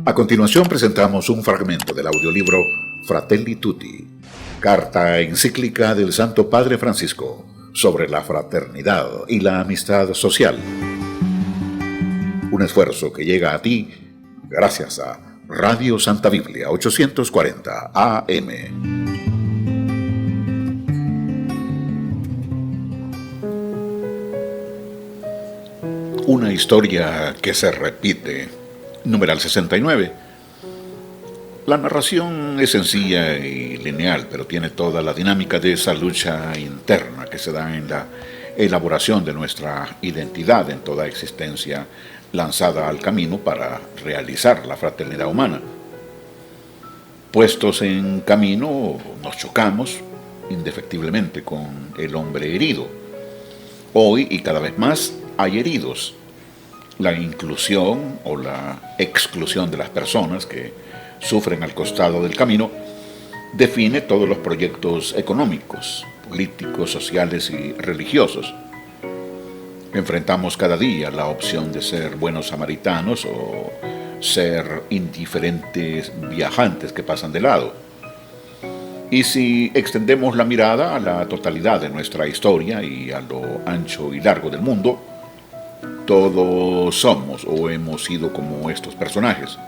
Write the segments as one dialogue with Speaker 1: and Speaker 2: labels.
Speaker 1: A continuación presentamos un fragmento del audiolibro Fratelli Tutti, carta encíclica del Santo Padre Francisco sobre la fraternidad y la amistad social. Un esfuerzo que llega a ti gracias a Radio Santa Biblia 840 AM. Una historia que se repite. Numeral 69. La narración es sencilla y lineal, pero tiene toda la dinámica de esa lucha interna que se da en la elaboración de nuestra identidad en toda existencia lanzada al camino para realizar la fraternidad humana. Puestos en camino, nos chocamos indefectiblemente con el hombre herido. Hoy y cada vez más hay heridos. La inclusión o la exclusión de las personas que sufren al costado del camino define todos los proyectos económicos, políticos, sociales y religiosos. Enfrentamos cada día la opción de ser buenos samaritanos o ser indiferentes viajantes que pasan de lado. Y si extendemos la mirada a la totalidad de nuestra historia y a lo ancho y largo del mundo, todos somos o hemos sido como estos personajes.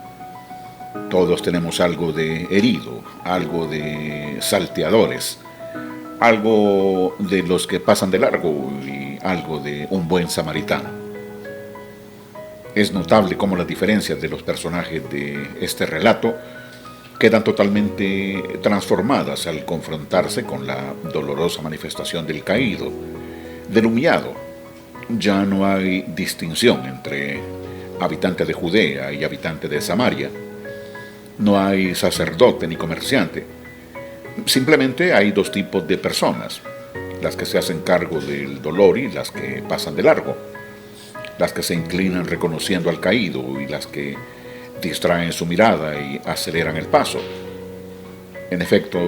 Speaker 1: Todos tenemos algo de herido, algo de salteadores, algo de los que pasan de largo y algo de un buen samaritano. Es notable cómo las diferencias de los personajes de este relato quedan totalmente transformadas al confrontarse con la dolorosa manifestación del caído, del humillado. Ya no hay distinción entre habitante de Judea y habitante de Samaria. No hay sacerdote ni comerciante. Simplemente hay dos tipos de personas: las que se hacen cargo del dolor y las que pasan de largo, las que se inclinan reconociendo al caído y las que distraen su mirada y aceleran el paso. En efecto,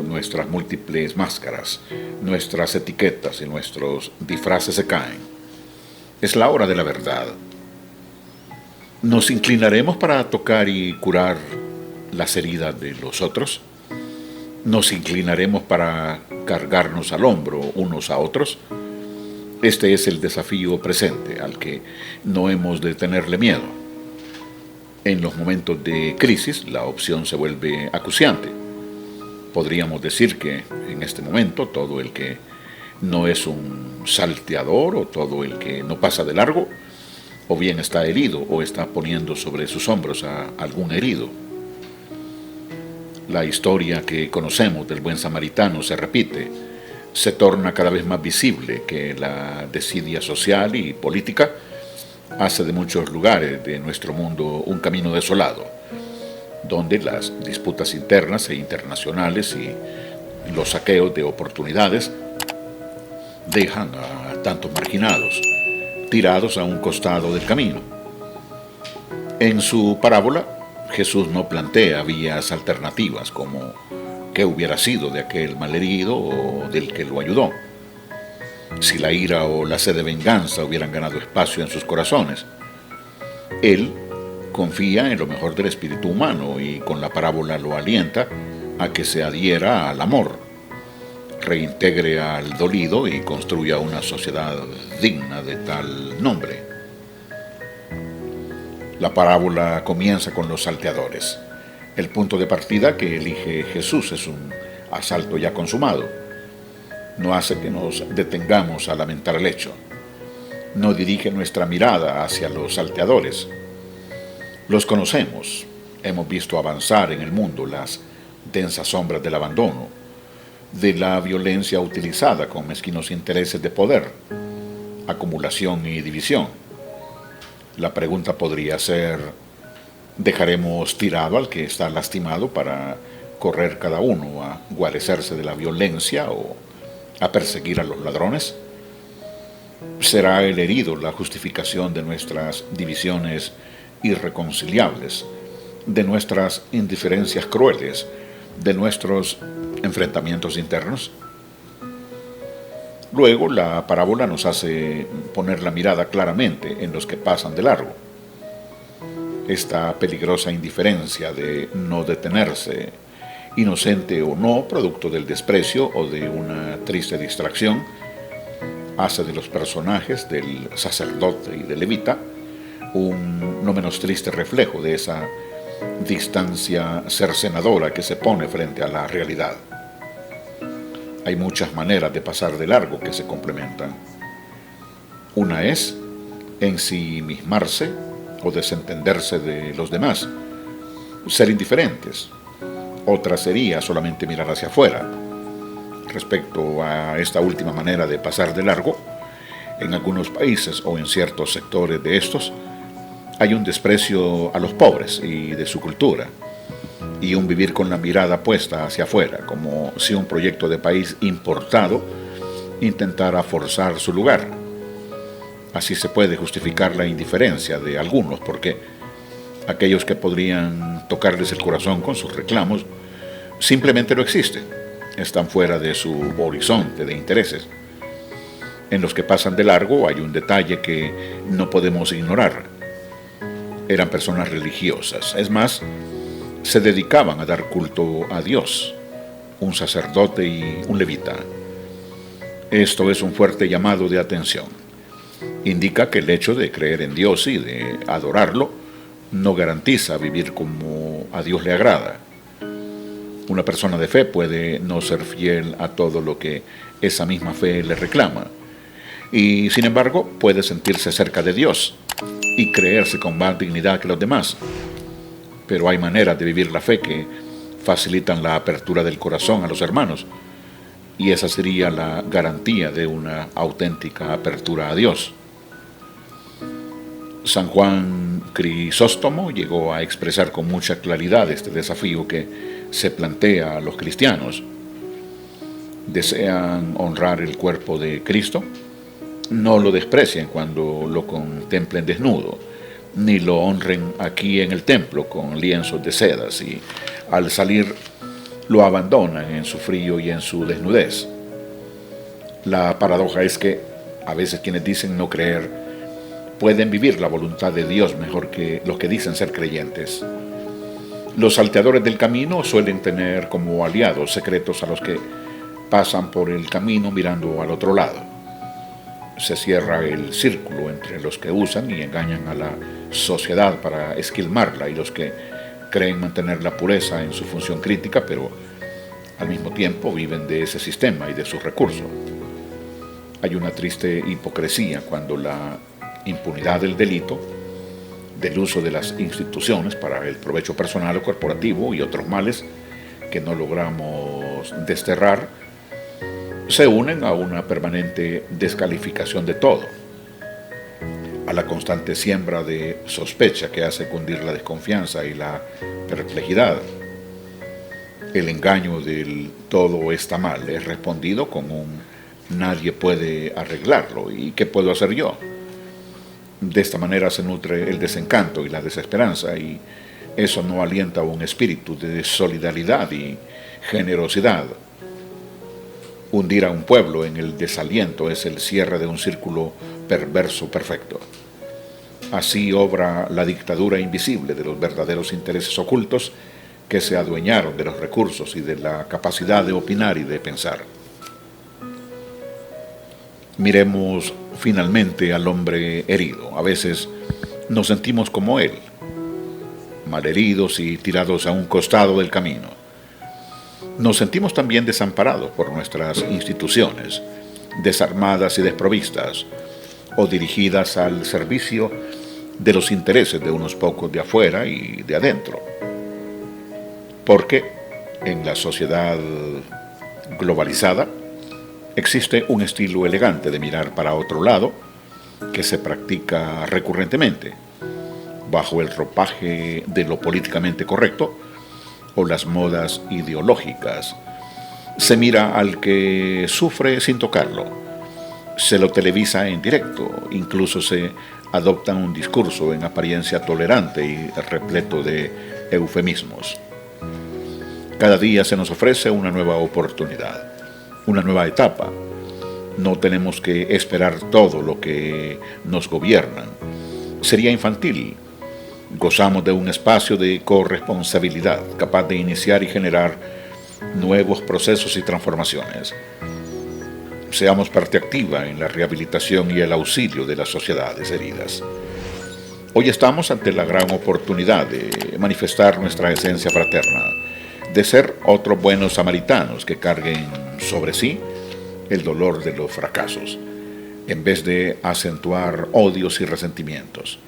Speaker 1: nuestras múltiples máscaras, nuestras etiquetas y nuestros disfraces se caen. Es la hora de la verdad. ¿Nos inclinaremos para tocar y curar las heridas de los otros? ¿Nos inclinaremos para cargarnos al hombro unos a otros? Este es el desafío presente al que no hemos de tenerle miedo. En los momentos de crisis, la opción se vuelve acuciante. Podríamos decir que en este momento todo el que no es un salteador o todo el que no pasa de largo, o bien está herido o está poniendo sobre sus hombros a algún herido. La historia que conocemos del buen samaritano se repite, se torna cada vez más visible que la desidia social y política hace de muchos lugares de nuestro mundo un camino desolado, donde las disputas internas e internacionales y los saqueos de oportunidades dejan a tantos marginados, tirados a un costado del camino. En su parábola, Jesús no plantea vías alternativas como qué hubiera sido de aquel malherido o del que lo ayudó, si la ira o la sed de venganza hubieran ganado espacio en sus corazones. Él confía en lo mejor del espíritu humano y con la parábola lo alienta a que se adhiera al amor, reintegre al dolido y construya una sociedad digna de tal nombre. La parábola comienza con los salteadores. El punto de partida que elige Jesús es un asalto ya consumado. No hace que nos detengamos a lamentar el hecho. No dirige nuestra mirada hacia los salteadores. Los conocemos. Hemos visto avanzar en el mundo las densas sombras del abandono, de la violencia utilizada con mezquinos intereses de poder, acumulación y división. La pregunta podría ser: ¿dejaremos tirado al que está lastimado para correr cada uno a guarecerse de la violencia o a perseguir a los ladrones? ¿Será el herido la justificación de nuestras divisiones irreconciliables, de nuestras indiferencias crueles, de nuestros enfrentamientos internos? Luego, la parábola nos hace poner la mirada claramente en los que pasan de largo. esta peligrosa indiferencia de no detenerse, inocente o no, producto del desprecio o de una triste distracción, hace de los personajes del sacerdote y del levita un no menos triste reflejo de esa distancia cercenadora que se pone frente a la realidad. Hay muchas maneras de pasar de largo que se complementan. Una es ensimismarse o desentenderse de los demás, ser indiferentes. Otra sería solamente mirar hacia afuera. Respecto a esta última manera de pasar de largo, en algunos países o en ciertos sectores de estos, hay un desprecio a los pobres y de su cultura, y un vivir con la mirada puesta hacia afuera, como si un proyecto de país importado intentara forzar su lugar. Así se puede justificar la indiferencia de algunos, porque aquellos que podrían tocarles el corazón con sus reclamos simplemente no existen, están fuera de su horizonte de intereses. En los que pasan de largo hay un detalle que no podemos ignorar. Eran personas religiosas, es más, se dedicaban a dar culto a Dios, un sacerdote y un levita. Esto es un fuerte llamado de atención. Indica que el hecho de creer en Dios y de adorarlo no garantiza vivir como a Dios le agrada. Una persona de fe puede no ser fiel a todo lo que esa misma fe le reclama, y sin embargo puede sentirse cerca de Dios y creerse con más dignidad que los demás. Pero hay maneras de vivir la fe que facilitan la apertura del corazón a los hermanos, y esa sería la garantía de una auténtica apertura a Dios. San Juan Crisóstomo llegó a expresar con mucha claridad este desafío que se plantea a los cristianos. ¿Desean honrar el cuerpo de Cristo? No lo desprecien cuando lo contemplen desnudo, ni lo honren aquí en el templo con lienzos de sedas, y al salir lo abandonan en su frío y en su desnudez. La paradoja es que a veces quienes dicen no creer pueden vivir la voluntad de Dios mejor que los que dicen ser creyentes. Los salteadores del camino suelen tener como aliados secretos a los que pasan por el camino mirando al otro lado. Se cierra el círculo entre los que usan y engañan a la sociedad para esquilmarla y los que creen mantener la pureza en su función crítica, pero al mismo tiempo viven de ese sistema y de sus recursos. Hay una triste hipocresía cuando la impunidad del delito, del uso de las instituciones para el provecho personal o corporativo y otros males que no logramos desterrar, se unen a una permanente descalificación de todo, a la constante siembra de sospecha que hace cundir la desconfianza y la perplejidad. El engaño del todo está mal es respondido con un nadie puede arreglarlo y ¿qué puedo hacer yo? De esta manera se nutre el desencanto y la desesperanza, y eso no alienta un espíritu de solidaridad y generosidad. Hundir a un pueblo en el desaliento es el cierre de un círculo perverso perfecto. Así obra la dictadura invisible de los verdaderos intereses ocultos que se adueñaron de los recursos y de la capacidad de opinar y de pensar. Miremos finalmente al hombre herido. A veces nos sentimos como él, malheridos y tirados a un costado del camino. Nos sentimos también desamparados por nuestras instituciones, desarmadas y desprovistas, o dirigidas al servicio de los intereses de unos pocos de afuera y de adentro. Porque en la sociedad globalizada existe un estilo elegante de mirar para otro lado que se practica recurrentemente, bajo el ropaje de lo políticamente correcto o las modas ideológicas. Se mira al que sufre sin tocarlo, se lo televisa en directo, incluso se adopta un discurso en apariencia tolerante y repleto de eufemismos. Cada día se nos ofrece una nueva oportunidad, una nueva etapa. No tenemos que esperar todo lo que nos gobiernan. Sería infantil. Gozamos de un espacio de corresponsabilidad capaz de iniciar y generar nuevos procesos y transformaciones. Seamos parte activa en la rehabilitación y el auxilio de las sociedades heridas. Hoy estamos ante la gran oportunidad de manifestar nuestra esencia fraterna, de ser otros buenos samaritanos que carguen sobre sí el dolor de los fracasos, en vez de acentuar odios y resentimientos.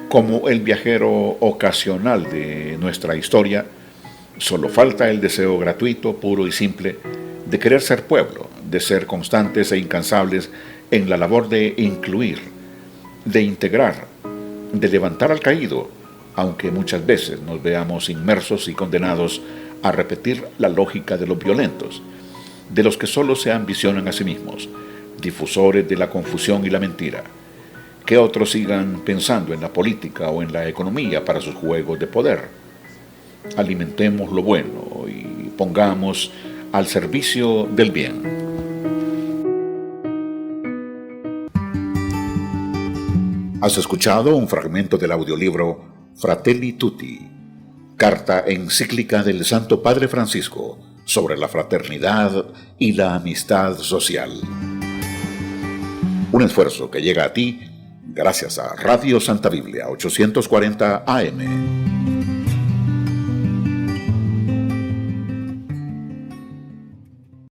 Speaker 1: Como el viajero ocasional de nuestra historia, solo falta el deseo gratuito, puro y simple de querer ser pueblo, de ser constantes e incansables en la labor de incluir, de integrar, de levantar al caído, aunque muchas veces nos veamos inmersos y condenados a repetir la lógica de los violentos, de los que solo se ambicionan a sí mismos, difusores de la confusión y la mentira. Que otros sigan pensando en la política o en la economía para sus juegos de poder. Alimentemos lo bueno y pongamos al servicio del bien. Has escuchado un fragmento del audiolibro Fratelli Tutti, carta encíclica del Santo Padre Francisco sobre la fraternidad y la amistad social. Un esfuerzo que llega a ti gracias a Radio Santa Biblia 840 AM.